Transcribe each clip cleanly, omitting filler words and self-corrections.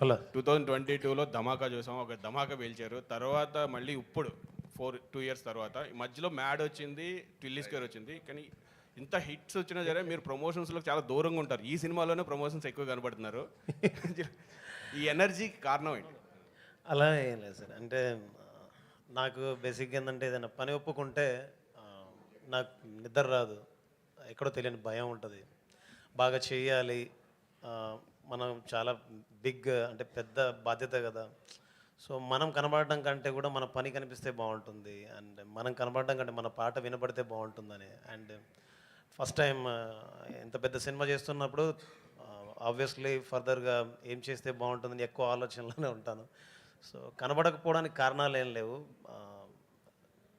Hello 2022లో ధమాకా చూసాం, ఒక ధమాకా పేల్చారు. తర్వాత మళ్ళీ ఇప్పుడు 2 ఇయర్స్ తర్వాత ఈ మధ్యలో మ్యాడ్ వచ్చింది, టిల్లీ స్క్వేర్ వచ్చింది. కానీ ఇంత హిట్స్ వచ్చినా సరే మీరు ప్రమోషన్స్లో చాలా దూరంగా ఉంటారు. ఈ సినిమాలోనే ప్రమోషన్స్ ఎక్కువ కనబడుతున్నారు. ఈ ఎనర్జీకి కారణం ఏంటి? అలా ఏం లేదు సార్. అంటే నాకు బేసిక్గా ఏంటంటే ఏదైనా పని ఒప్పుకుంటే నాకు నిద్ర రాదు, ఎక్కడో తెలియని భయం ఉంటుంది. బాగా చేయాలి, మనం చాలా బిగ్ అంటే పెద్ద బాధ్యత కదా. సో మనం కనబడడం కంటే కూడా మన పని కనిపిస్తే బాగుంటుంది, అండ్ మనం కనబడడం కంటే మన పాట వినబడితే బాగుంటుందని. అండ్ ఫస్ట్ టైం ఇంత పెద్ద సినిమా చేస్తున్నప్పుడు ఆబ్వియస్లీ ఫర్దర్గా ఏం చేస్తే బాగుంటుందని ఎక్కువ ఆలోచనలోనే ఉంటాను. సో కనబడకపోవడానికి కారణాలు ఏం లేవు,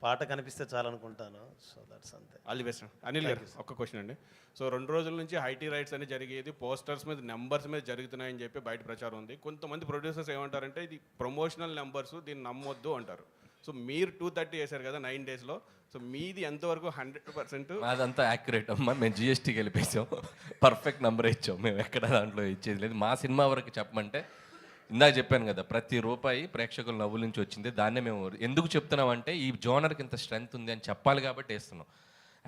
పాట కనిపిస్తే చాలనుకుంటాను. సో దట్స్ అంతే. All the best. Anil garu ఒక్క క్వశ్చన్ అండి. సో 2 రోజుల నుంచి ఐటీ రైట్స్ అని జరిగేది, పోస్టర్స్ మీద నెంబర్స్ మీద జరుగుతున్నాయని చెప్పి బయట ప్రచారం ఉంది. కొంతమంది ప్రొడ్యూసర్స్ ఏమంటారంటే ఇది ప్రమోషనల్ నెంబర్స్, దీన్ని నమ్మొద్దు అంటారు. సో మీరు 230 వేశారు కదా 9 డేస్లో. సో మీది ఎంతవరకు 100%? అదంతా యాక్యురేట్ అమ్మా. మేము జిఎస్టీకి వెళ్ళిపోయాం, పర్ఫెక్ట్ నెంబర్ ఇచ్చాం. మేము ఎక్కడ దాంట్లో ఇచ్చేది లేదు. మా సినిమా వరకు చెప్పమంటే ఇందాక చెప్పాను కదా, ప్రతి రూపాయి ప్రేక్షకుల నవ్వుల నుంచి వచ్చింది. దాన్నే మేము ఎందుకు చెప్తున్నామంటే ఈ జోనర్కి ఇంత స్ట్రెంగ్త్ ఉంది అని చెప్పాలి కాబట్టి వేస్తున్నాం.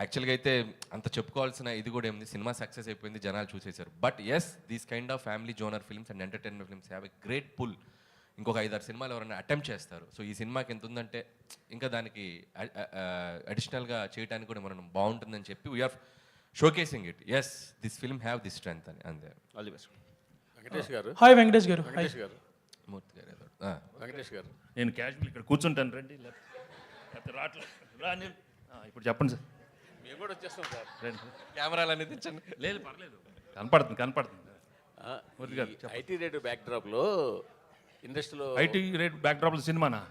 యాక్చువల్గా అయితే అంత చెప్పుకోవాల్సిన ఇది కూడా ఏముంది, సినిమా సక్సెస్ అయిపోయింది, జనాలు చూసేశారు. But yes, these kind of family genre films and entertainment films have a great pull. ఇంకొక 5-6 సినిమాలు ఎవరైనా అటెంప్ట్ చేస్తారు. సో ఈ సినిమాకి ఎంత ఉందంటే ఇంకా దానికి అడిషనల్గా చేయడానికి కూడా మనం బాగుంటుందని చెప్పి we're showcasing it. Yes, this film have this strength అని. అంతే. All the best. వెంకటేష్ గారు. హాయ్ వెంకటేష్ గారు. వెంకటేష్ గారు. మూర్తి గారు ఏదో. వెంకటేష్ గారు. నేను క్యాజువల్ ఇక్కడ కూర్చుంటాను, రండి. లేకపోతే రావట్లేదు. రా అనిల్. ఇప్పుడు చెప్పండి సార్. మేము కూడా వచ్చేస్తాం సార్. రండి. కెమెరాలు అనేది ఇచ్చండి. లేదు పర్లేదు, కనపడుతుంది. ఐటీ రేట్ బ్యాక్డ్రాప్లో ఇండస్ట్రీలో ఐటీ రేట్ బ్యాక్డ్రాప్లో సినిమానా?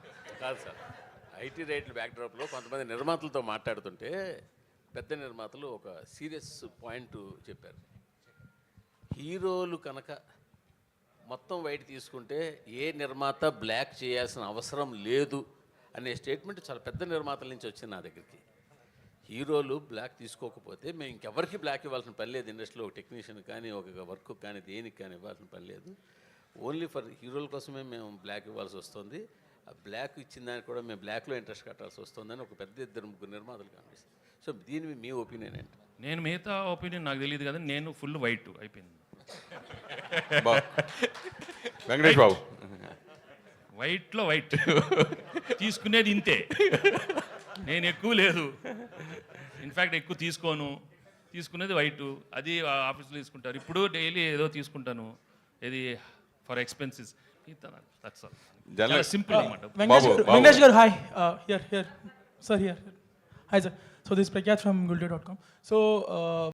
కాదు సార్, ఐటీ రేట్ల బ్యాక్డ్రాప్లో కొంతమంది నిర్మాతలతో మాట్లాడుతుంటే పెద్ద నిర్మాతలు ఒక సీరియస్ పాయింట్ చెప్పారు. హీరోలు కనుక మొత్తం వైట్ తీసుకుంటే ఏ నిర్మాత బ్లాక్ చేయాల్సిన అవసరం లేదు అనే స్టేట్మెంట్ చాలా పెద్ద నిర్మాతల నుంచి వచ్చింది నా దగ్గరికి. హీరోలు బ్లాక్ తీసుకోకపోతే మేము ఇంకెవరికి బ్లాక్ ఇవ్వాల్సిన పని లేదు. ఇండస్ట్రీలో ఒక టెక్నీషియన్ కానీ, ఒక వర్క్ కానీ, దేనికి కానీ ఇవ్వాల్సిన పని లేదు. ఓన్లీ ఫర్ హీరోల కోసమే మేము బ్లాక్ ఇవ్వాల్సి వస్తుంది. ఆ బ్లాక్ ఇచ్చిన దానికి కూడా మేము బ్లాక్లో ఇంట్రెస్ట్ కట్టాల్సి వస్తుందని ఒక పెద్ద 2-3 నిర్మాతలు కనిపిస్తుంది. సో దీని మీ ఒపీనియన్ ఏంటి? నేను మిగతా ఒపీనియన్ నాకు తెలియదు కదా, నేను ఫుల్ వైట్ అయిపోయింది. వెంకటేష్ బాబు, వైట్లో వైట్ తీసుకునేది ఇంతే, నేను ఎక్కువ లేదు. ఇన్ఫ్యాక్ట్ ఎక్కువ తీసుకోను, తీసుకునేది వైట్. అది ఆఫీస్లో తీసుకుంటారు. ఇప్పుడు డైలీ ఏదో తీసుకుంటాను, ఇది ఫర్ ఎక్స్పెన్సెస్. సింపుల్ అనమాట. Venkatesh garu, hi. Here, sir, here. Hi, sir. So this is Prakyat from Gulde.com. So